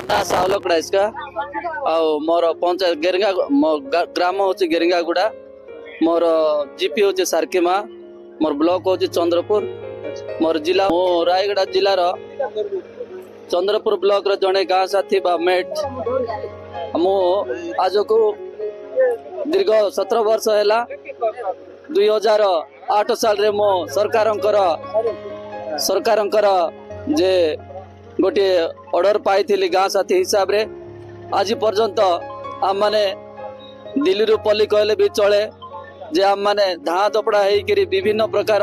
ना सावलकड़ा इसका मोर पंचायत गेरिंगा ग्राम हूँ गेरिंगागुड़ा मोर जीपी हूँ सार्कीमा मोर ब्लॉक हूँ चंद्रपुर मोर जिला मो रायगड़ा जिलार चंद्रपुर ब्लॉक रो जड़े गाँ साथी बा मेट मु आज को दीर्घ 17 वर्ष है 2008 साल रे मो सरकार जे गोटे ऑर्डर पाई गाँ साथी हिसाब रे आज पर्यंत आम माने दिल्ली रू पल्ली कहले भी चले जे आम माने धाँ दपड़ा होकर विभिन्न प्रकार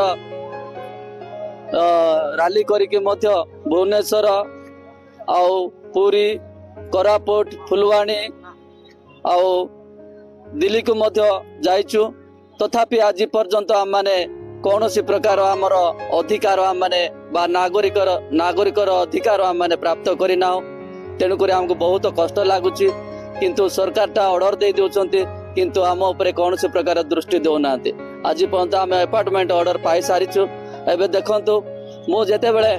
राली करिके मध्य भुवनेश्वर आउ पुरी कोरापुट फुलवाणी आउ दिल्ली को मध्य जाइचु तथापि आज पर्यंत आम माने कौन सी प्रकार आमर अधिकार आम माने बा नागरिकर अधिकार आम माने प्राप्त करना तेणुक आमको बहुत कष्ट लगुच किंतु सरकार टा ऑर्डर दे दौरान किंतु आम उपरे कौन सी प्रकार दृष्टि दौना आज पर्यंत आम अपार्टमेंट ऑर्डर पाई सारीचु एबे देखंतु मु जेते बेले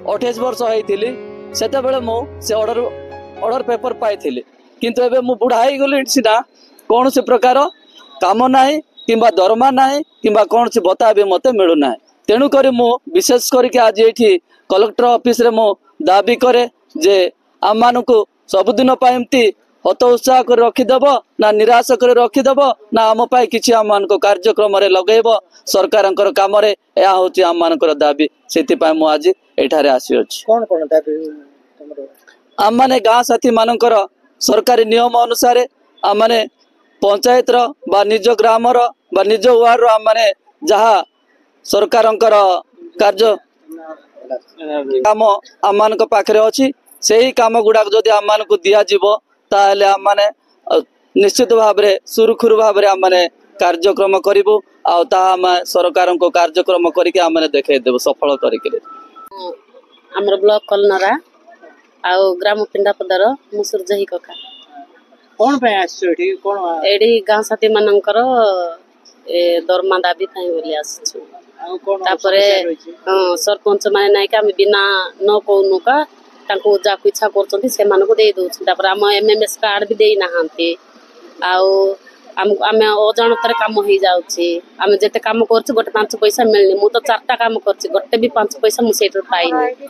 28 वर्ष होइथिली सेते बेले मु से ऑर्डर पेपर पाई किंतु एबे मु बुढ़ा ही गली सीधा कौन सी प्रकार काम नाही किंबा दरमा नाही किंबा कौन सी भत्ता भी मते मिलू ना तेणु करी मु विशेष करके आज ये कलेक्टर ऑफिस रे मु दाबी करे जे आम मानकु सबुदिन एमती हत उत्साह कर रखिदेव ना निराश कर रखिदेव ना आम पाई किछि आम मानक कार्यक्रम रे लगेब सरकार काम रे या होची आम मानकर दाबी सेति पाई मु आज एठारे आसी अछि कोन कोन दाबी आम माने गाँ साथी मानकर सरकारी नियम अनुसार आम माने पंचायत रो बा निज ग्राम रो बा निज वार्ड रो आम माने जहा सरकार कार्य काम आम मान पाखे अच्छी से ही कम गुड़ाक जदि आम मान को दि ताले आम माने निश्चित भाव में सुरखुरु भाव में आम माने कार्यक्रम करूँ आम सरकार को कार्यक्रम करके आम माने देखदेव सफल करके आमर ब्लॉक कलनरा आउ ग्राम पिंडापदार मुसुर जही कका कौन पे आछो कौन एडी गाँ साथी मानकर दरमा दाबी बोली आसछु सरपंच माने नाई का बिना न कहूनु का तांको जाकु इच्छा करछन्ती से मानको दे दउछ तापर हम एमएमएस कार्ड भी देई नाहंती आउ आमे अजाणतर काम हो जाउछि आमे जेते काम करछि गोटे 5 पैसा मिलनी मु तो 4टा काम करछि गोटे भी 5 पैसा मु सेटर पाइनी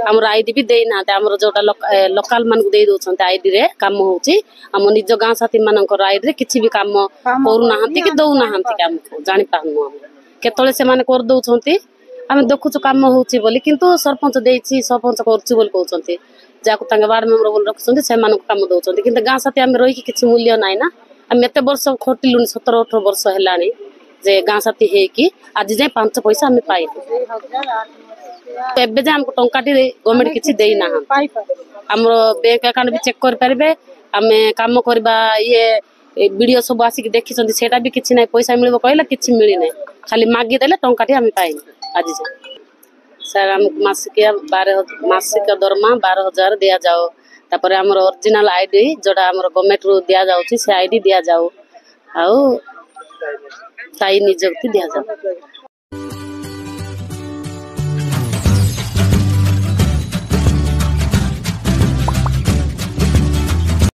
हमर आईडी भी देई ना हमर जोटा लोकल मान को दे दउछन्ती आईडी रे काम होउछि हम निज गाँ साथी मानकर आईडी रे किछि भी काम करू नाहंती कि दउ नाहंती काम जानि पाहनु हम केतले से माने कर दउछन्ती आमे देखुछु काम होउछि बोली किंतु सरपंच देइछि सरपंच करछि बोली कहउछन्ती जाको तांगे वार्ड मेंबर बोल रखछन्ती से मानको काम दउछन्ती किंतु गाँ साथी आमे रही कि किछि मूल्य नाइ ना आम एत वर्ष खटिलुनि 17-18 वर्ष है जे गाँ साथी है कि आज जाए 5 पैसा आम पाई एबे जे हमको टंकाटी गवर्नमेंट किछि देई ना हमर बैंक अकाउंट भी चेक कर परबे आमे काम करबा ये वीडियो सब आसिक देखि छथि सेटा भी किछि नै पैसा मिलबो कहला किछि मिली नै खाली मागी देले टंकाटी आम पाई आज जे सर हम मासिक दरमा 12,000 दिया जाओ तापर हमर ओरिजिनल आईडी जोड़ा हमर गवर्नमेंट रो दिया जाउछि से आईडी दिया जाओ आउ ताई नियुक्ति दिया जाओ।